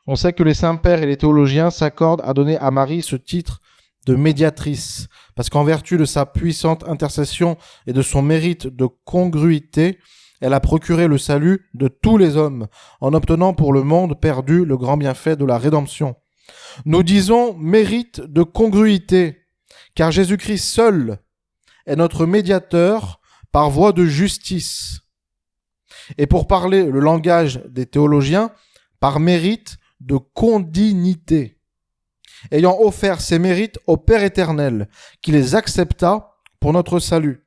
On sait que les saints-pères et les théologiens s'accordent à donner à Marie ce titre de médiatrice, parce qu'en vertu de sa puissante intercession et de son mérite de congruité, elle a procuré le salut de tous les hommes, en obtenant pour le monde perdu le grand bienfait de la rédemption. Nous disons mérite de congruité, car Jésus-Christ seul est notre médiateur par voie de justice. Et pour parler le langage des théologiens, par mérite de condignité, ayant offert ses mérites au Père éternel, qui les accepta pour notre salut.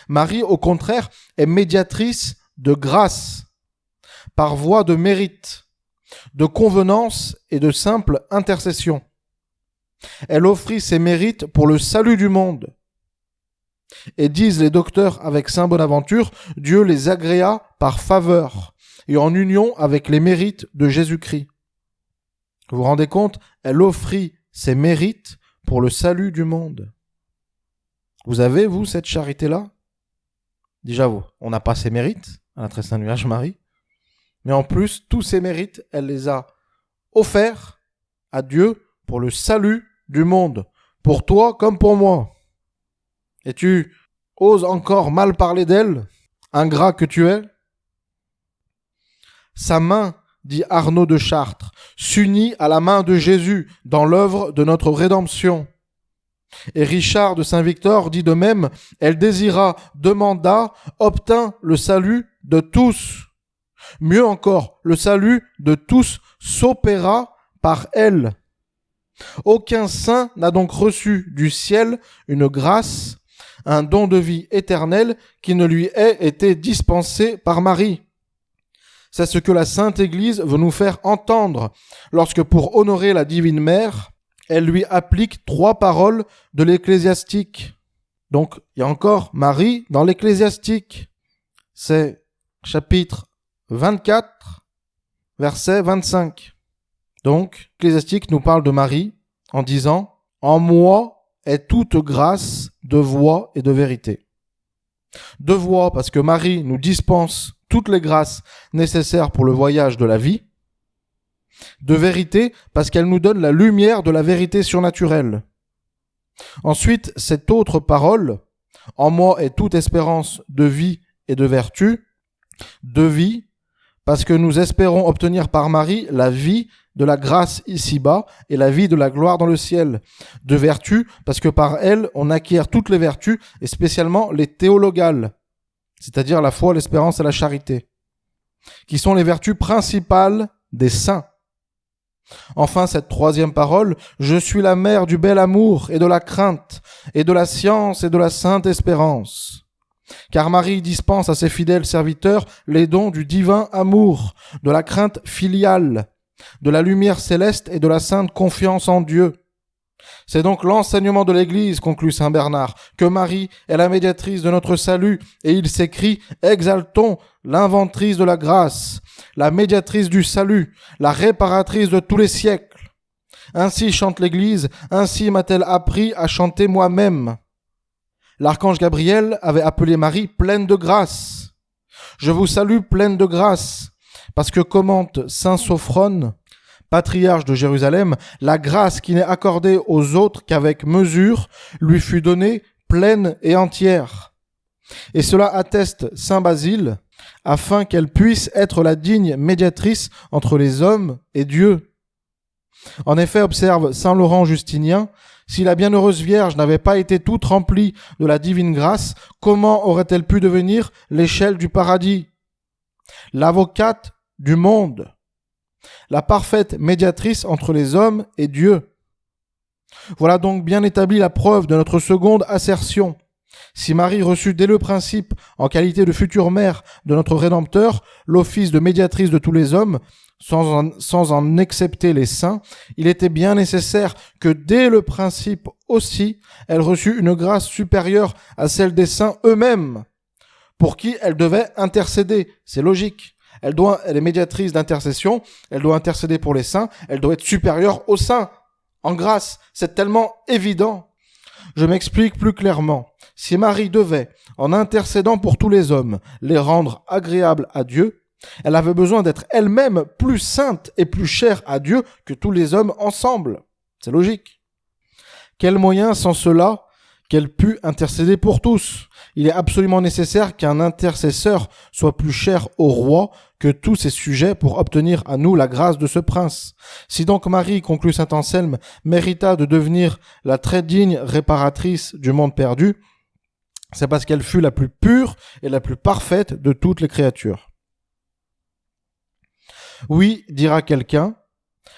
Marie, au contraire, est médiatrice de grâce, par voie de mérite, de convenance et de simple intercession. Elle offrit ses mérites pour le salut du monde. Et disent les docteurs avec saint Bonaventure, Dieu les agréa par faveur et en union avec les mérites de Jésus-Christ. Vous vous rendez compte? Elle offrit ses mérites pour le salut du monde. Vous avez, vous, cette charité-là? Déjà, vous, on n'a pas ses mérites, à la très sainte Vierge Marie, mais en plus, tous ces mérites, elle les a offerts à Dieu pour le salut du monde, pour toi comme pour moi. Et tu oses encore mal parler d'elle, ingrat que tu es? Sa main, dit Arnaud de Chartres, s'unit à la main de Jésus dans l'œuvre de notre rédemption. Et Richard de Saint-Victor dit de même, elle désira, demanda, obtint le salut de tous. Mieux encore, le salut de tous s'opéra par elle. Aucun saint n'a donc reçu du ciel une grâce, un don de vie éternelle qui ne lui ait été dispensé par Marie. C'est ce que la Sainte Église veut nous faire entendre lorsque, pour honorer la Divine Mère, elle lui applique 3 paroles de l'Ecclésiastique. Donc, il y a encore Marie dans l'Ecclésiastique. C'est chapitre 24, verset 25. Donc, l'Ecclésiastique nous parle de Marie en disant « En moi est toute grâce de voix et de vérité. » De voix parce que Marie nous dispense toutes les grâces nécessaires pour le voyage de la vie. De vérité parce qu'elle nous donne la lumière de la vérité surnaturelle. Ensuite, cette autre parole, en moi est toute espérance de vie et de vertu. De vie parce que nous espérons obtenir par Marie la vie de la grâce ici-bas et la vie de la gloire dans le ciel. De vertu parce que par elle, on acquiert toutes les vertus et spécialement les théologales, c'est-à-dire la foi, l'espérance et la charité, qui sont les vertus principales des saints. Enfin, cette 3e parole, je suis la mère du bel amour et de la crainte et de la science et de la sainte espérance. Car Marie dispense à ses fidèles serviteurs les dons du divin amour, de la crainte filiale, de la lumière céleste et de la sainte confiance en Dieu. C'est donc l'enseignement de l'Église, conclut saint Bernard, que Marie est la médiatrice de notre salut, et il s'écrit « Exaltons l'inventrice de la grâce, la médiatrice du salut, la réparatrice de tous les siècles. Ainsi chante l'Église, ainsi m'a-t-elle appris à chanter moi-même. » L'archange Gabriel avait appelé Marie pleine de grâce. Je vous salue pleine de grâce, parce que commente saint Sophrone, patriarche de Jérusalem, la grâce qui n'est accordée aux autres qu'avec mesure lui fut donnée pleine et entière. Et cela atteste saint Basile, afin qu'elle puisse être la digne médiatrice entre les hommes et Dieu. En effet, observe saint Laurent Justinien, si la bienheureuse Vierge n'avait pas été toute remplie de la divine grâce, comment aurait-elle pu devenir l'échelle du paradis, l'avocate du monde, la parfaite médiatrice entre les hommes et Dieu? Voilà donc bien établie la preuve de notre seconde assertion. Si Marie reçut dès le principe, en qualité de future mère de notre Rédempteur, l'office de médiatrice de tous les hommes, sans en excepter les saints, il était bien nécessaire que dès le principe aussi, elle reçut une grâce supérieure à celle des saints eux-mêmes, pour qui elle devait intercéder. C'est logique. Elle est médiatrice d'intercession, elle doit intercéder pour les saints, elle doit être supérieure aux saints, en grâce. C'est tellement évident. Je m'explique plus clairement. Si Marie devait, en intercédant pour tous les hommes, les rendre agréables à Dieu, Elle avait besoin d'être elle-même plus sainte et plus chère à Dieu que tous les hommes ensemble. C'est logique. Quel moyen sans cela qu'elle pût intercéder pour tous? Il est absolument nécessaire qu'un intercesseur soit plus cher au roi que tous ses sujets pour obtenir à nous la grâce de ce prince. Si donc Marie, conclut saint Anselme, mérita de devenir la très digne réparatrice du monde perdu, c'est parce qu'elle fut la plus pure et la plus parfaite de toutes les créatures. Oui, dira quelqu'un,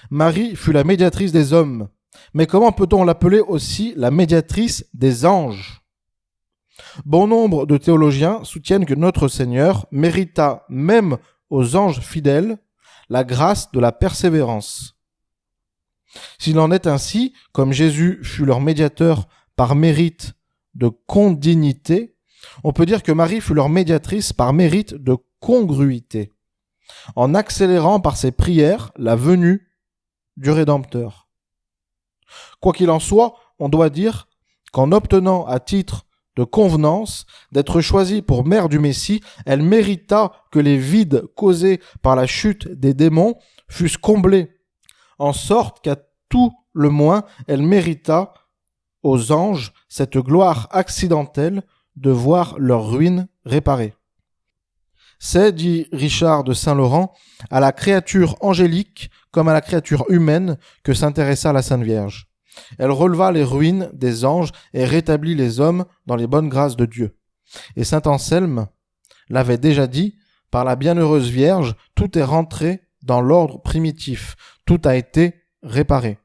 Marie fut la médiatrice des hommes, mais comment peut-on l'appeler aussi la médiatrice des anges? Bon nombre de théologiens soutiennent que notre Seigneur mérita même aux anges fidèles la grâce de la persévérance. S'il en est ainsi, comme Jésus fut leur médiateur par mérite de condignité, on peut dire que Marie fut leur médiatrice par mérite de congruité, en accélérant par ses prières la venue du Rédempteur. Quoi qu'il en soit, on doit dire qu'en obtenant à titre de convenance d'être choisie pour mère du Messie, elle mérita que les vides causés par la chute des démons fussent comblés, en sorte qu'à tout le moins elle mérita aux anges cette gloire accidentelle de voir leur ruine réparée. C'est, dit Richard de Saint-Laurent, à la créature angélique comme à la créature humaine que s'intéressa la Sainte Vierge. Elle releva les ruines des anges et rétablit les hommes dans les bonnes grâces de Dieu. Et saint Anselme l'avait déjà dit, par la bienheureuse Vierge, tout est rentré dans l'ordre primitif, tout a été réparé.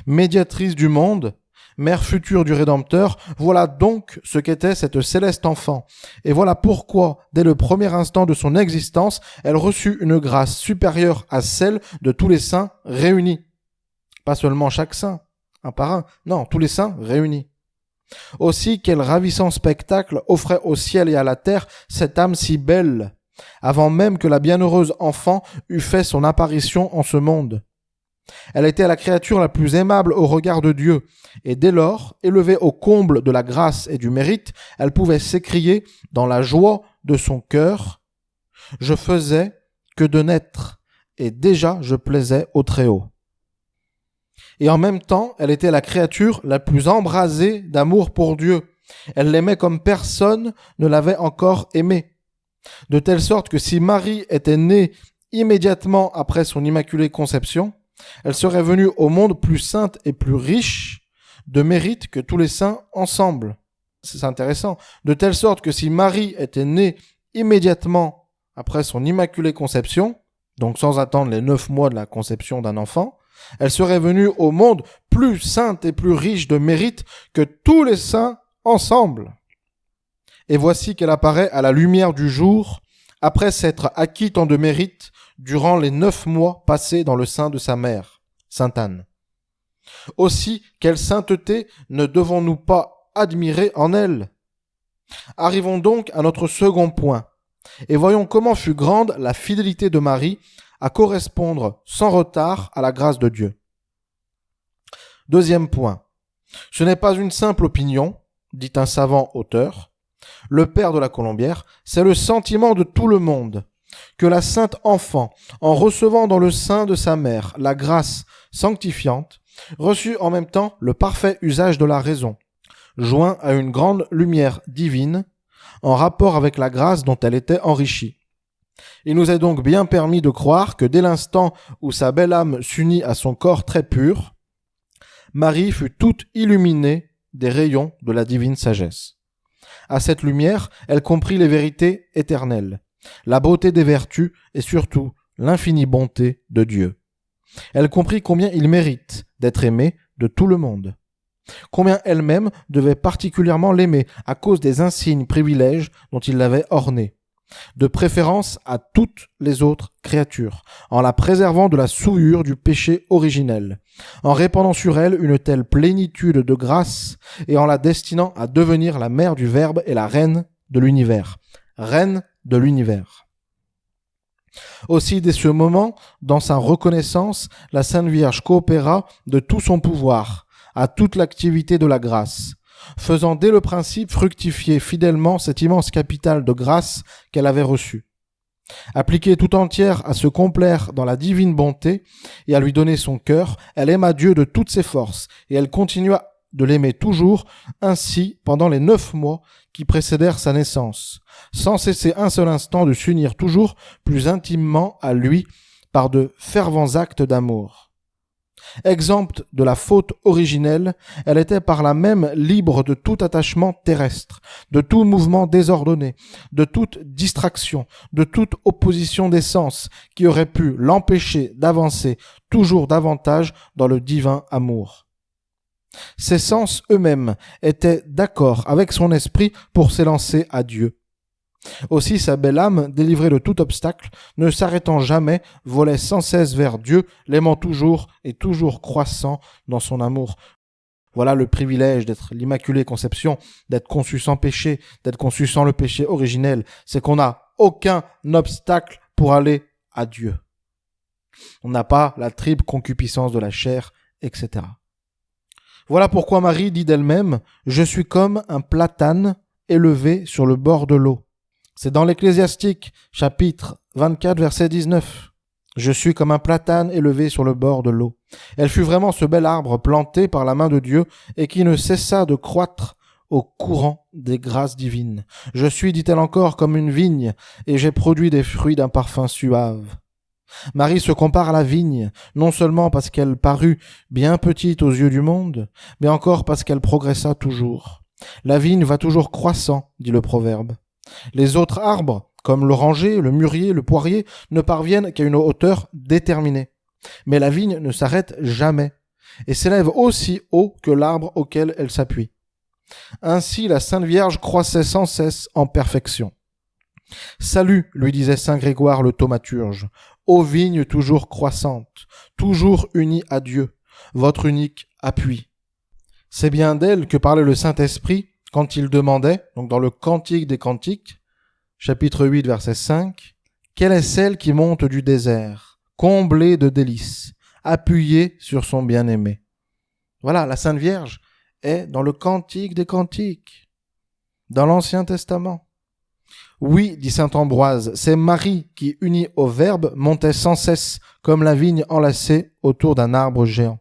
Médiatrice du monde, mère future du Rédempteur, voilà donc ce qu'était cette céleste enfant. Et voilà pourquoi, dès le premier instant de son existence, elle reçut une grâce supérieure à celle de tous les saints réunis. Pas seulement chaque saint, un par un, non, tous les saints réunis. Aussi, quel ravissant spectacle offrait au ciel et à la terre cette âme si belle, avant même que la bienheureuse enfant eût fait son apparition en ce monde. Elle était la créature la plus aimable au regard de Dieu, et dès lors, élevée au comble de la grâce et du mérite, elle pouvait s'écrier dans la joie de son cœur « Je faisais que de naître, et déjà je plaisais au Très-Haut ». Et en même temps, elle était la créature la plus embrasée d'amour pour Dieu. Elle l'aimait comme personne ne l'avait encore aimé. De telle sorte que si Marie était née immédiatement après son immaculée conception, elle serait venue au monde plus sainte et plus riche de mérite que tous les saints ensemble. C'est intéressant. De telle sorte que si Marie était née immédiatement après son immaculée conception, donc sans attendre les 9 mois de la conception d'un enfant, elle serait venue au monde plus sainte et plus riche de mérite que tous les saints ensemble. Et voici qu'elle apparaît à la lumière du jour, après s'être acquis tant de mérite durant les 9 mois passés dans le sein de sa mère, Sainte Anne. Aussi, quelle sainteté ne devons-nous pas admirer en elle? Arrivons donc à notre second point, et voyons comment fut grande la fidélité de Marie à correspondre sans retard à la grâce de Dieu. Deuxième point, ce n'est pas une simple opinion, dit un savant auteur, le père de la Colombière, c'est le sentiment de tout le monde, que la sainte enfant, en recevant dans le sein de sa mère la grâce sanctifiante, reçut en même temps le parfait usage de la raison, joint à une grande lumière divine, en rapport avec la grâce dont elle était enrichie. Il nous est donc bien permis de croire que dès l'instant où sa belle âme s'unit à son corps très pur, Marie fut toute illuminée des rayons de la divine sagesse. À cette lumière, elle comprit les vérités éternelles, la beauté des vertus et surtout l'infinie bonté de Dieu. Elle comprit combien il mérite d'être aimé de tout le monde, combien elle-même devait particulièrement l'aimer à cause des insignes privilèges dont il l'avait orné, de préférence à toutes les autres créatures, en la préservant de la souillure du péché originel, en répandant sur elle une telle plénitude de grâce et en la destinant à devenir la mère du Verbe et la reine de l'univers. Reine de l'univers. Aussi, dès ce moment, dans sa reconnaissance, la Sainte Vierge coopéra de tout son pouvoir à toute l'activité de la grâce, faisant dès le principe fructifier fidèlement cet immense capital de grâce qu'elle avait reçu. Appliquée tout entière à se complaire dans la divine bonté et à lui donner son cœur, elle aima Dieu de toutes ses forces et elle continua de l'aimer toujours, ainsi pendant les 9 mois qui précédèrent sa naissance, sans cesser un seul instant de s'unir toujours plus intimement à lui par de fervents actes d'amour. Exempte de la faute originelle, elle était par là même libre de tout attachement terrestre, de tout mouvement désordonné, de toute distraction, de toute opposition des sens qui aurait pu l'empêcher d'avancer toujours davantage dans le divin amour. Ses sens eux-mêmes étaient d'accord avec son esprit pour s'élancer à Dieu. Aussi sa belle âme, délivrée de tout obstacle, ne s'arrêtant jamais, volait sans cesse vers Dieu, l'aimant toujours et toujours croissant dans son amour. Voilà le privilège d'être l'Immaculée Conception, d'être conçu sans péché, d'être conçu sans le péché originel. C'est qu'on n'a aucun obstacle pour aller à Dieu. On n'a pas la triple concupiscence de la chair, etc. Voilà pourquoi Marie dit d'elle-même « Je suis comme un platane élevé sur le bord de l'eau ». C'est dans l'Ecclésiastique, chapitre 24, verset 19. Je suis comme un platane élevé sur le bord de l'eau. Elle fut vraiment ce bel arbre planté par la main de Dieu et qui ne cessa de croître au courant des grâces divines. Je suis, dit-elle encore, comme une vigne et j'ai produit des fruits d'un parfum suave. Marie se compare à la vigne, non seulement parce qu'elle parut bien petite aux yeux du monde, mais encore parce qu'elle progressa toujours. La vigne va toujours croissant, dit le proverbe. Les autres arbres, comme l'oranger, le mûrier, le poirier, ne parviennent qu'à une hauteur déterminée. Mais la vigne ne s'arrête jamais et s'élève aussi haut que l'arbre auquel elle s'appuie. Ainsi la Sainte Vierge croissait sans cesse en perfection. Salut, lui disait saint Grégoire le thaumaturge, ô vigne toujours croissante, toujours unie à Dieu, votre unique appui. C'est bien d'elle que parlait le Saint-Esprit quand il demandait, donc dans le Cantique des Cantiques, chapitre 8, verset 5, « Quelle est celle qui monte du désert, comblée de délices, appuyée sur son bien-aimé ?» Voilà, la Sainte Vierge est dans le Cantique des Cantiques, dans l'Ancien Testament. Oui, dit saint Ambroise, c'est Marie qui, unie au Verbe, montait sans cesse, comme la vigne enlacée autour d'un arbre géant.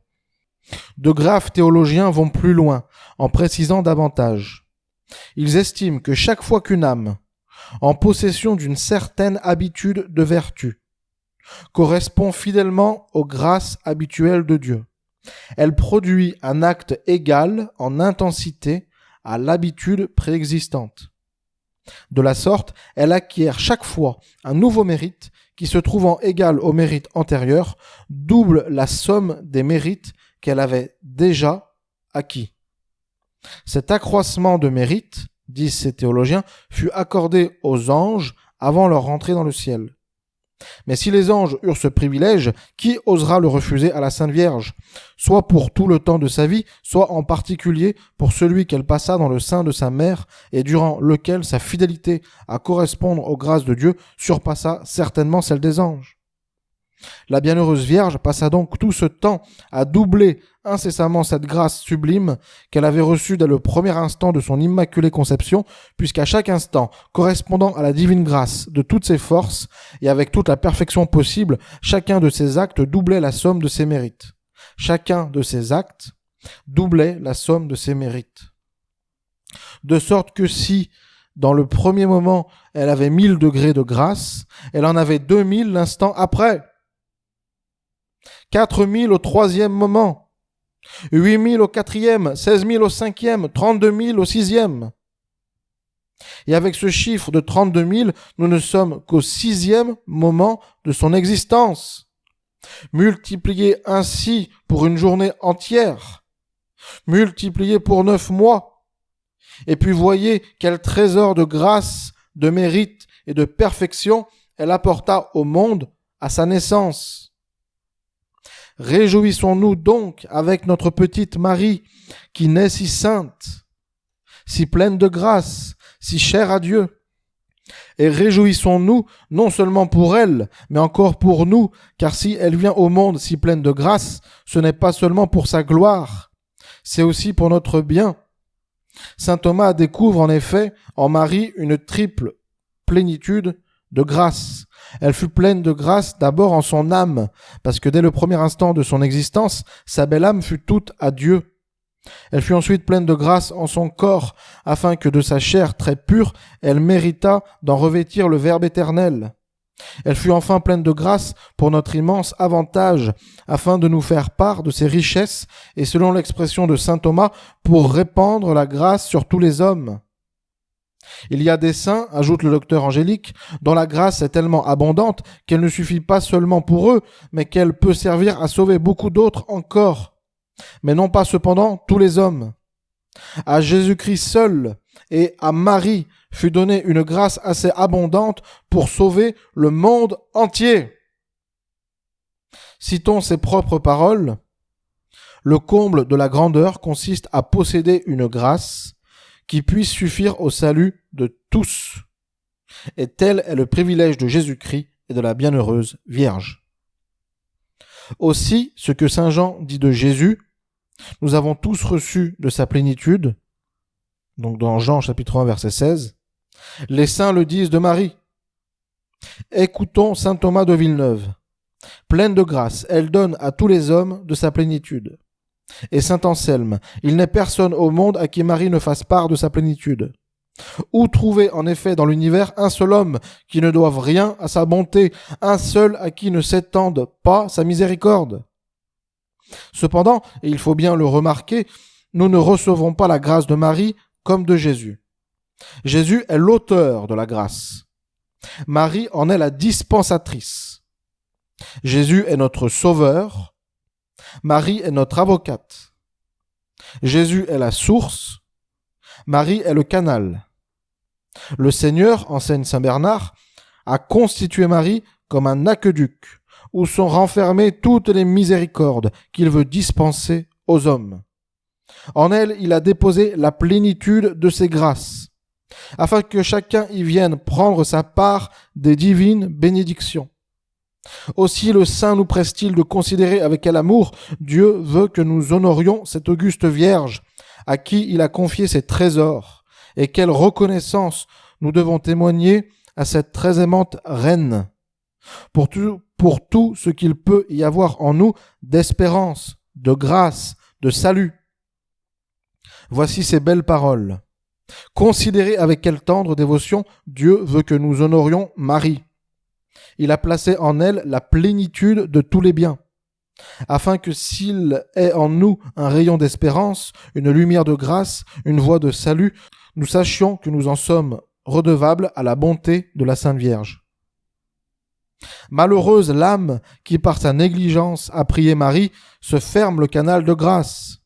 De graves théologiens vont plus loin, en précisant davantage. Ils estiment que chaque fois qu'une âme, en possession d'une certaine habitude de vertu, correspond fidèlement aux grâces habituelles de Dieu, elle produit un acte égal en intensité à l'habitude préexistante. De la sorte, elle acquiert chaque fois un nouveau mérite qui, se trouvant égal au mérite antérieur, double la somme des mérites qu'elle avait déjà acquis. Cet accroissement de mérite, disent ces théologiens, fut accordé aux anges avant leur entrée dans le ciel. Mais si les anges eurent ce privilège, qui osera le refuser à la Sainte Vierge, soit pour tout le temps de sa vie, soit en particulier pour celui qu'elle passa dans le sein de sa mère et durant lequel sa fidélité à correspondre aux grâces de Dieu surpassa certainement celle des anges. La bienheureuse Vierge passa donc tout ce temps à doubler incessamment cette grâce sublime qu'elle avait reçue dès le premier instant de son immaculée conception, puisqu'à chaque instant, correspondant à la divine grâce de toutes ses forces et avec toute la perfection possible, chacun de ses actes doublait la somme de ses mérites. Chacun de ses actes doublait la somme de ses mérites. De sorte que si, dans le premier moment, elle avait 1000 degrés de grâce, elle en avait 2000 l'instant après. 4000 au troisième moment, 8000 au quatrième, 16000 au cinquième, 32000 au sixième. Et avec ce chiffre de 32 000, nous ne sommes qu'au sixième moment de son existence. Multiplié ainsi pour une journée entière, multiplié pour 9 mois. Et puis voyez quel trésor de grâce, de mérite et de perfection elle apporta au monde à sa naissance. Réjouissons-nous donc avec notre petite Marie, qui naît si sainte, si pleine de grâce, si chère à Dieu. Et réjouissons-nous non seulement pour elle, mais encore pour nous, car si elle vient au monde si pleine de grâce, ce n'est pas seulement pour sa gloire, c'est aussi pour notre bien. Saint Thomas découvre en effet en Marie une triple plénitude de grâce. Elle fut pleine de grâce d'abord en son âme, parce que dès le premier instant de son existence, sa belle âme fut toute à Dieu. Elle fut ensuite pleine de grâce en son corps, afin que de sa chair très pure, elle méritât d'en revêtir le Verbe éternel. Elle fut enfin pleine de grâce pour notre immense avantage, afin de nous faire part de ses richesses, et selon l'expression de saint Thomas, pour répandre la grâce sur tous les hommes. Il y a des saints, ajoute le docteur Angélique, dont la grâce est tellement abondante qu'elle ne suffit pas seulement pour eux, mais qu'elle peut servir à sauver beaucoup d'autres encore. Mais non pas cependant tous les hommes. À Jésus-Christ seul et à Marie fut donnée une grâce assez abondante pour sauver le monde entier. Citons ses propres paroles. Le comble de la grandeur consiste à posséder une grâce qui puisse suffire au salut de tous. Et tel est le privilège de Jésus-Christ et de la bienheureuse Vierge. Aussi, ce que saint Jean dit de Jésus, nous avons tous reçu de sa plénitude, donc dans Jean chapitre 1 verset 16, les saints le disent de Marie. Écoutons saint Thomas de Villeneuve. Pleine de grâce, elle donne à tous les hommes de sa plénitude. Et saint Anselme, il n'est personne au monde à qui Marie ne fasse part de sa plénitude. Où trouver en effet dans l'univers un seul homme qui ne doive rien à sa bonté, un seul à qui ne s'étende pas sa miséricorde? Cependant, et il faut bien le remarquer, nous ne recevons pas la grâce de Marie comme de Jésus. Jésus est l'auteur de la grâce. Marie en est la dispensatrice. Jésus est notre sauveur. Marie est notre avocate. Jésus est la source. Marie est le canal. Le Seigneur, enseigne saint Bernard, a constitué Marie comme un aqueduc où sont renfermées toutes les miséricordes qu'il veut dispenser aux hommes. En elle, il a déposé la plénitude de ses grâces, afin que chacun y vienne prendre sa part des divines bénédictions. Aussi le Saint nous presse-t-il de considérer avec quel amour Dieu veut que nous honorions cette auguste Vierge, à qui il a confié ses trésors, et quelle reconnaissance nous devons témoigner à cette très aimante Reine, pour tout ce qu'il peut y avoir en nous d'espérance, de grâce, de salut. Voici ces belles paroles. Considérez avec quelle tendre dévotion Dieu veut que nous honorions Marie. Il a placé en elle la plénitude de tous les biens, afin que s'il est en nous un rayon d'espérance, une lumière de grâce, une voie de salut, nous sachions que nous en sommes redevables à la bonté de la Sainte Vierge. Malheureuse l'âme qui par sa négligence a prié Marie se ferme le canal de grâce.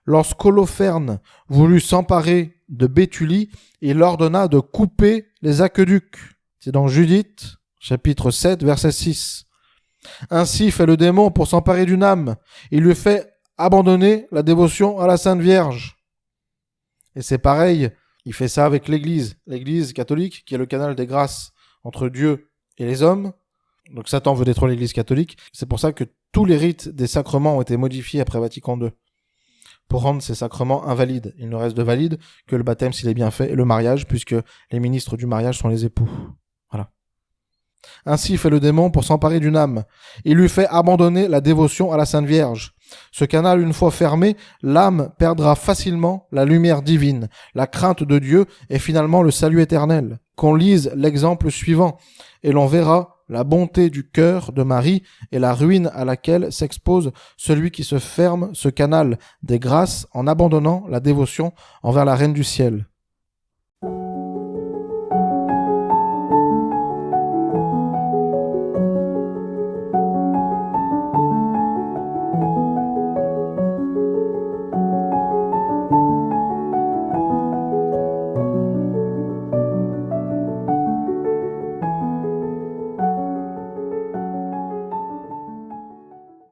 Lorsqu'Holoferne voulut s'emparer de Béthulie, il ordonna de couper les aqueducs. C'est dans Judith, chapitre 7, verset 6. Ainsi fait le démon pour s'emparer d'une âme. Il lui fait abandonner la dévotion à la Sainte Vierge. Et c'est pareil, il fait ça avec l'Église catholique, qui est le canal des grâces entre Dieu et les hommes. Donc Satan veut détruire l'Église catholique. C'est pour ça que tous les rites des sacrements ont été modifiés après Vatican II, pour rendre ces sacrements invalides. Il ne reste de valide que le baptême s'il est bien fait, et le mariage, puisque les ministres du mariage sont les époux. Voilà. Ainsi fait le démon pour s'emparer d'une âme. Il lui fait abandonner la dévotion à la Sainte Vierge. Ce canal, une fois fermé, l'âme perdra facilement la lumière divine, la crainte de Dieu et finalement le salut éternel. Qu'on lise l'exemple suivant, et l'on verra la bonté du cœur de Marie et la ruine à laquelle s'expose celui qui se ferme ce canal des grâces en abandonnant la dévotion envers la Reine du ciel.